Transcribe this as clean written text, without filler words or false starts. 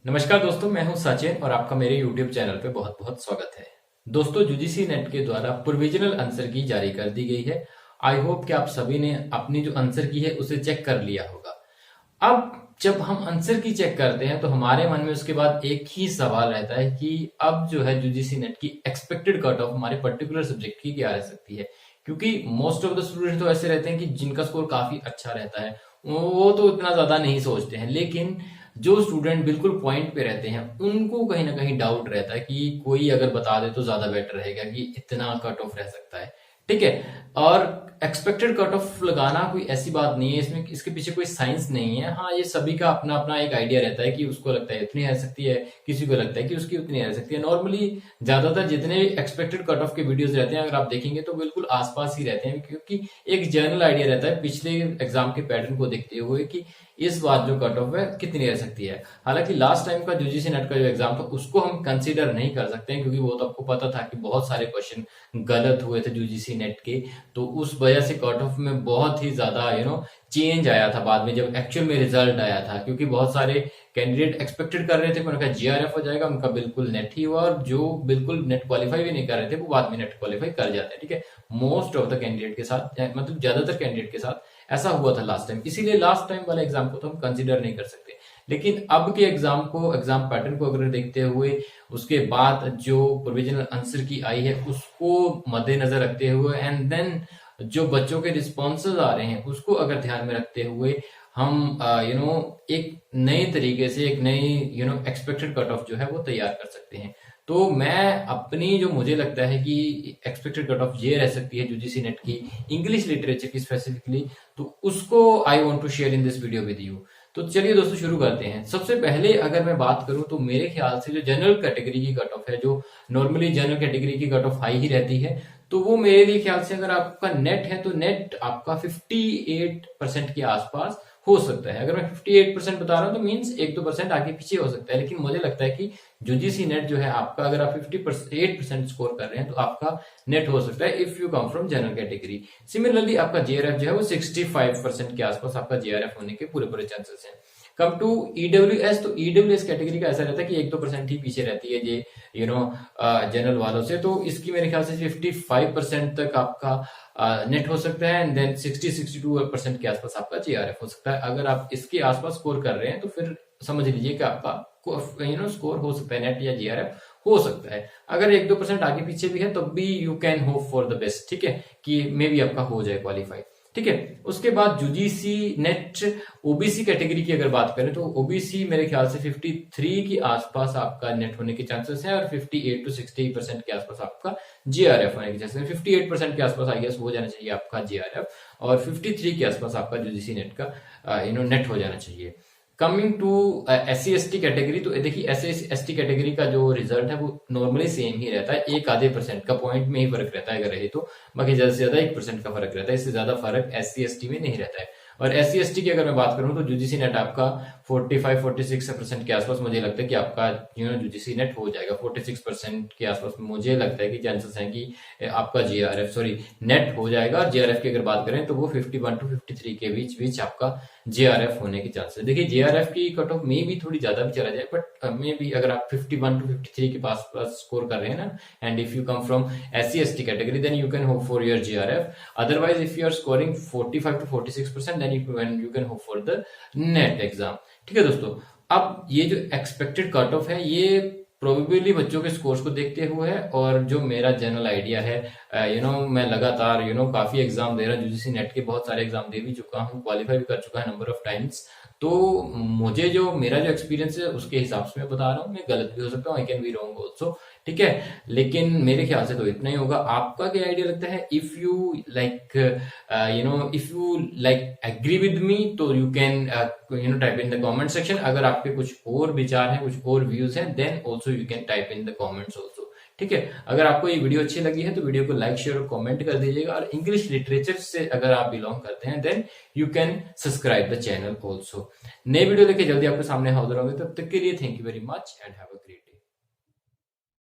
नमस्कार दोस्तों, मैं हूं सचिन और आपका मेरे YouTube चैनल पे बहुत बहुत स्वागत है। दोस्तों, यूजीसी नेट के द्वारा प्रोविजनल आंसर की जारी कर दी गई है। आई होप कि आप सभी ने अपनी जो आंसर की है उसे चेक कर लिया होगा। अब जब हम आंसर की चेक करते हैं तो हमारे मन में उसके बाद एक ही सवाल रहता है कि अब जो है यूजीसी नेट की एक्सपेक्टेड कट ऑफ हमारे पर्टिकुलर सब्जेक्ट की क्या रह सकती है। क्योंकि मोस्ट ऑफ द स्टूडेंट तो ऐसे रहते हैं कि जिनका स्कोर काफी अच्छा रहता है वो तो इतना ज्यादा नहीं सोचते हैं, लेकिन जो स्टूडेंट बिल्कुल पॉइंट पे रहते हैं उनको कहीं ना कहीं डाउट रहता है कि कोई अगर बता दे तो ज्यादा बेटर रहेगा कि इतना कट ऑफ रह सकता है। ठीक है। और एक्सपेक्टेड कट ऑफ लगाना कोई ऐसी बात नहीं है, इसमें इसके पीछे कोई साइंस नहीं है। हाँ, ये सभी का अपना अपना एक आइडिया रहता है कि उसको लगता है इतनी रह सकती है, किसी को लगता है कि उसकी उतनी रह सकती है। नॉर्मली ज्यादातर जितने एक्सपेक्टेड कट ऑफ के वीडियोस रहते हैं अगर आप देखेंगे तो बिल्कुल आसपास ही रहते हैं, क्योंकि एक जनरल आइडिया रहता है पिछले एग्जाम के पैटर्न को देखते हुए कि इस बार जो कट ऑफ है कितनी रह सकती है। हालांकि लास्ट टाइम का यूजीसी नेट का जो एग्जाम था उसको हम कंसीडर नहीं कर सकते हैं, क्योंकि वो तो आपको पता था कि बहुत सारे क्वेश्चन गलत हुए थे यूजीसी नेट के। तो उस वजह से कट ऑफ में बहुत ही ज्यादा चेंज आया था बाद में जब एक्चुअल में रिजल्ट आया था, क्योंकि बहुत सारे कैंडिडेट एक्सपेक्टेड कर रहे थे कि उनका जीआरएफ हो जाएगा, उनका बिल्कुल नेट ही हुआ, और जो बिल्कुल नेट क्वालिफाई भी नहीं कर रहे थे वो बाद में नेट क्वालिफाई कर जाते हैं। ठीक है। मोस्ट ऑफ द कैंडिडेट के साथ, मतलब ज्यादातर कैंडिडेट के साथ ऐसा हुआ था लास्ट टाइम, इसीलिए लास्ट टाइम वाले एग्जाम को तो हम कंसिडर नहीं कर सकते। लेकिन अब के एग्जाम पैटर्न को अगर देखते हुए उसके बाद जो प्रोविजनल आंसर की आई है उसको मद्देनजर रखते हुए एंड देन जो बच्चों के रिस्पॉन्सेज आ रहे हैं उसको अगर ध्यान में रखते हुए हम एक नए तरीके से एक नई एक्सपेक्टेड कट ऑफ जो है वो तैयार कर सकते हैं। तो मैं अपनी जो मुझे लगता है कि एक्सपेक्टेड कट ऑफ ये रह सकती है यूजीसी नेट की इंग्लिश लिटरेचर की स्पेसिफिकली, तो उसको I want to share in this video with you. तो चलिए दोस्तों शुरू करते हैं। सबसे पहले अगर मैं बात करूं तो मेरे ख्याल से जो जनरल कैटेगरी की कट ऑफ है, जो नॉर्मली जनरल कैटेगरी की कट ऑफ हाई ही रहती है, तो वो मेरे लिए ख्याल से अगर आपका नेट है तो नेट आपका 58% के आसपास हो सकता है। अगर मैं 58% बता रहा हूं तो मींस 1-2% आगे पीछे हो सकता है, लेकिन मुझे लगता है कि यूजीसी नेट जो है आपका, अगर आप 58% स्कोर कर रहे हैं तो आपका नेट हो सकता है if you come from general category. Similarly आपका जेआरएफ जो है वो 65% के आसपास आपका जेआरएफ होने के पूरे पूरे चांसेस हैं। कम टू ईडब्ल्यूएस, तो ईडब्ल्यूएस कैटेगरी का ऐसा रहता है कि 1-2% ही पीछे रहती है ये जनरल वालों से। तो इसकी मेरे ख्याल से 55% तक आपका नेट हो सकता है एंड देन 60-62% के आसपास आपका जीआरएफ हो सकता है। अगर आप इसके आसपास स्कोर कर रहे हैं तो फिर समझ लीजिए कि आपका स्कोर हो सकता है, नेट या जीआरएफ हो सकता है। अगर 1-2% आगे पीछे भी है तब भी you can hope for the best. ठीक है, कि मे बी आपका हो जाए क्वालिफाई। ठीक है। उसके बाद यूजीसी नेट ओबीसी कैटेगरी की अगर बात करें तो ओबीसी मेरे ख्याल से 53 के आसपास आपका नेट होने के चांसेस हैं और 58-60% के आसपास आपका जीआरएफ होने के चांसेस हैं। 58% के आसपास आई गेस हो जाना चाहिए आपका जीआरएफ, और 53 के आसपास आपका यूजीसी नेट का नेट हो जाना चाहिए। कमिंग टू SC/ST कैटेगरी, तो देखिए SC/ST कैटेगरी का जो रिजल्ट है वो नॉर्मली सेम ही रहता है, 1-आधे% का पॉइंट में ही फर्क रहता है अगर रहे तो, बाकी ज्यादा से ज्यादा 1% का फर्क रहता है, इससे ज्यादा फर्क SC/ST में नहीं रहता है। और SC/ST की अगर मैं बात करूं तो यूजीसी नेट आपका 45-46% के आसपास मुझे लगता है कि आपका यूजीसी नेट हो जाएगा। 46% के आसपास मुझे लगता है कि चांसेस हैं कि आपका नेट हो जाएगा। और जीआरएफ की अगर बात करें तो वो 51-53 के बीच बीच आपका जेआरएफ होने के चांसेस। देखिए जेआरएफ की कट ऑफ में भी थोड़ी ज्यादा भी चला जाए, बट मे भी अगर आप 51-53 के पास स्कोर कर रहे हैं ना, and if you come from SC/ST category then you can hope for your JRF. Otherwise if you are scoring 45-46% then you can hope for the NET exam. ठीक है दोस्तों, अब ये जो एक्सपेक्टेड कट ऑफ है ये प्रोबेबली बच्चों के स्कोर्स को देखते हुए है, और जो मेरा जनरल आइडिया है मैं लगातार काफी एग्जाम दे रहा हूँ, यूजीसी नेट के बहुत सारे एग्जाम दे भी चुका हूँ, क्वालिफाई भी कर चुका है नंबर ऑफ टाइम्स। तो मुझे मेरा जो एक्सपीरियंस है उसके हिसाब से मैं बता रहा हूँ, मैं गलत भी हो सकता हूँ, I can be wrong also. ठीक है, लेकिन मेरे ख्याल से तो इतना ही होगा। आपका क्या आइडिया लगता है? If you like if you like agree with me तो you can type in the comment section. अगर आपके कुछ और विचार हैं, कुछ और व्यूज हैं, then also you can type in the comments also. ठीक है, अगर आपको ये वीडियो अच्छी लगी है तो वीडियो को लाइक शेयर और कमेंट कर दीजिएगा, और इंग्लिश लिटरेचर से अगर आप बिलोंग करते हैं then you can subscribe the channel also. नए वीडियो लेके जल्दी आपके सामने हाजिर होंगे, तब तक के लिए thank you very much and have a great day.